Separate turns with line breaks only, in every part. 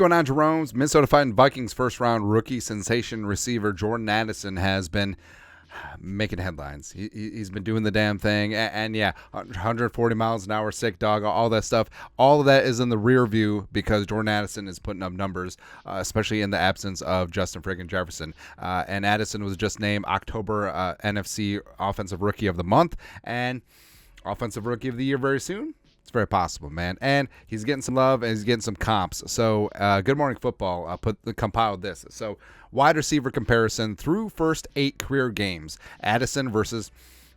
going on, Jerome's? Minnesota Fighting Vikings first-round rookie sensation receiver Jordan Addison has been making headlines. He's been doing the damn thing, and yeah, 140 miles an hour, sick dog, all that stuff. All of that is in the rear view because Jordan Addison is putting up numbers, especially in the absence of Justin friggin' Jefferson. And Addison was just named October NFC Offensive Rookie of the Month and Offensive Rookie of the Year very soon. It's very possible, man. And he's getting some love and he's getting some comps. So, Good Morning Football compiled this. So, wide receiver comparison through first 8 career games. Addison versus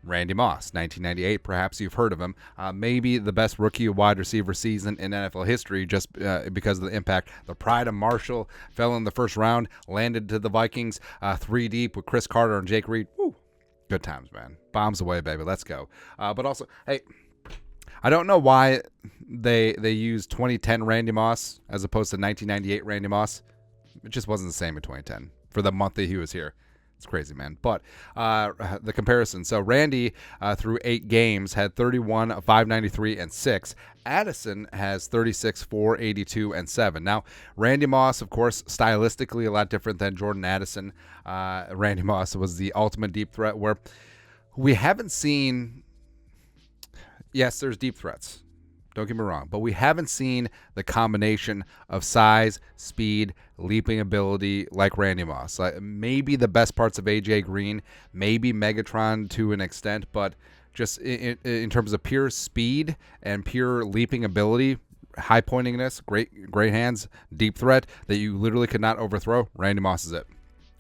Randy Moss, 1998. Perhaps you've heard of him. Maybe the best rookie wide receiver season in NFL history just because of the impact. The pride of Marshall fell in the first round, landed to the Vikings 3 deep with Chris Carter and Jake Reed. Woo. Good times, man. Bombs away, baby. Let's go. But also, hey, I don't know why they used 2010 Randy Moss as opposed to 1998 Randy Moss. It just wasn't the same in 2010 for the month that he was here. It's crazy, man. But the comparison. So Randy, through 8 games, had 31, 593, and 6. Addison has 36, 482, and 7. Now, Randy Moss, of course, stylistically a lot different than Jordan Addison. Randy Moss was the ultimate deep threat where we haven't seen... Yes, there's deep threats. Don't get me wrong. But we haven't seen the combination of size, speed, leaping ability like Randy Moss. Maybe the best parts of A.J. Green, maybe Megatron to an extent, but just in terms of pure speed and pure leaping ability, high pointingness, great hands, deep threat that you literally could not overthrow, Randy Moss is it.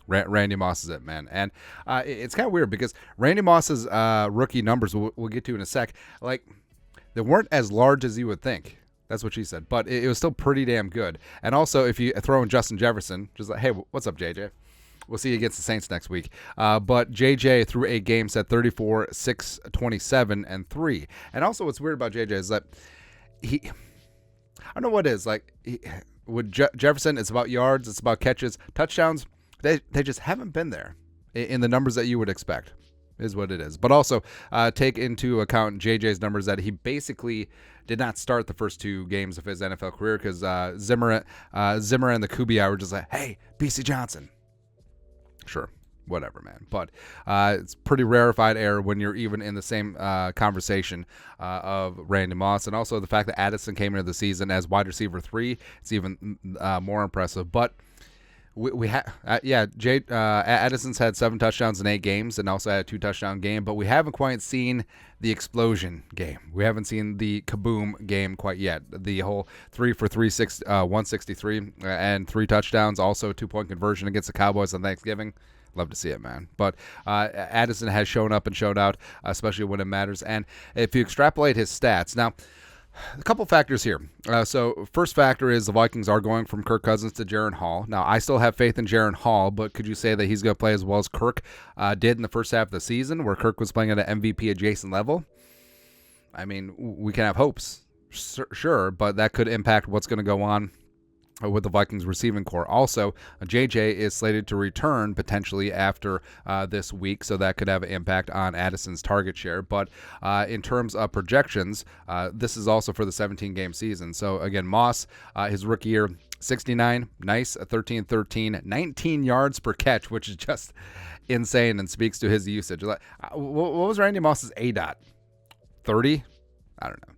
Randy Moss is it, man. And it's kind of weird because Randy Moss's rookie numbers, we'll get to in a sec, like they weren't as large as you would think. That's what she said. But it was still pretty damn good. And also, if you throw in Justin Jefferson, just like, hey, what's up, JJ? We'll see you against the Saints next week. But JJ through 8 games at 34, 6, 27, and 3. And also what's weird about JJ is that I don't know what it is. Like, with Jefferson, it's about yards, it's about catches, touchdowns. They just haven't been there in the numbers that you would expect, is what it is. But also take into account JJ's numbers that he basically did not start the first 2 games of his NFL career because Zimmer and the Kubiak were just like, hey, BC Johnson. Sure, whatever, man. But it's pretty rarefied air when you're even in the same conversation of Randy Moss. And also the fact that Addison came into the season as wide receiver 3, it's even more impressive. But Addison's had 7 touchdowns in 8 games and also had a 2 touchdown game, but we haven't quite seen the explosion game. We haven't seen the kaboom game quite yet. The whole 3 for 163 and 3 touchdowns, also a 2-point conversion against the Cowboys on Thanksgiving. Love to see it, man. But Addison has shown up and showed out, especially when it matters. And if you extrapolate his stats, now, a couple factors here. So first factor is the Vikings are going from Kirk Cousins to Jaren Hall. Now, I still have faith in Jaren Hall, but could you say that he's going to play as well as Kirk did in the first half of the season, where Kirk was playing at an MVP-adjacent level? I mean, we can have hopes, sure, but that could impact what's going to go on with the Vikings receiving core. Also, JJ is slated to return potentially after this week, so that could have an impact on Addison's target share. But in terms of projections, this is also for the 17-game season. So again, Moss, his rookie year, 69, nice, 13-13, 19 yards per catch, which is just insane and speaks to his usage. What was Randy Moss's ADOT? 30? I don't know.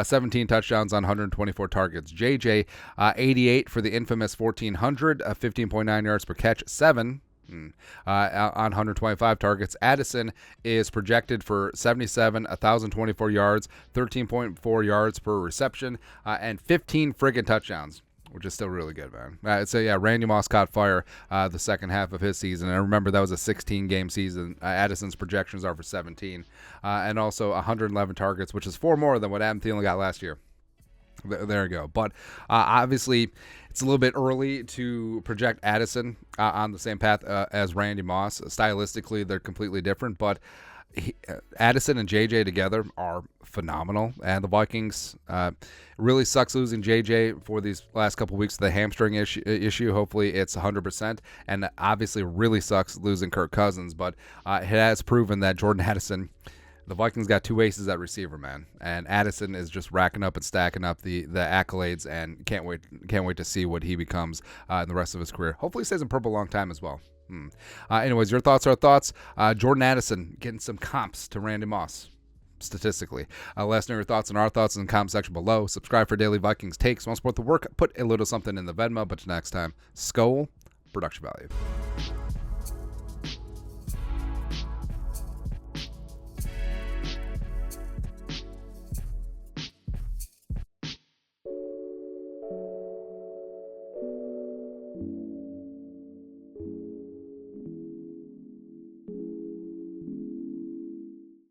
17 touchdowns on 124 targets. JJ, 88 for the infamous 1,400, 15.9 yards per catch, 7 on 125 targets. Addison is projected for 77, 1,024 yards, 13.4 yards per reception, and 15 friggin' touchdowns, which is still really good, man. So, yeah, Randy Moss caught fire the second half of his season. And remember, that was a 16-game season. Addison's projections are for 17. And also 111 targets, which is 4 more than what Adam Thielen got last year. There you go. But obviously, it's a little bit early to project Addison on the same path as Randy Moss. Stylistically, they're completely different, but Addison and JJ together are phenomenal, and the Vikings really sucks losing JJ for these last couple of weeks of the hamstring issue. Hopefully it's 100%, and obviously really sucks losing Kirk Cousins, but it has proven that Jordan Addison The Vikings got two aces at receiver, man, and Addison is just racking up and stacking up the accolades, and can't wait to see what he becomes in the rest of his career. Hopefully, he stays in purple a long time as well. Anyways, your thoughts are thoughts. Jordan Addison getting some comps to Randy Moss. Statistically, let us know your thoughts and our thoughts in the comment section below. Subscribe for daily Vikings takes. Want to support the work? Put a little something in the Venmo. But next time, Skol, production value.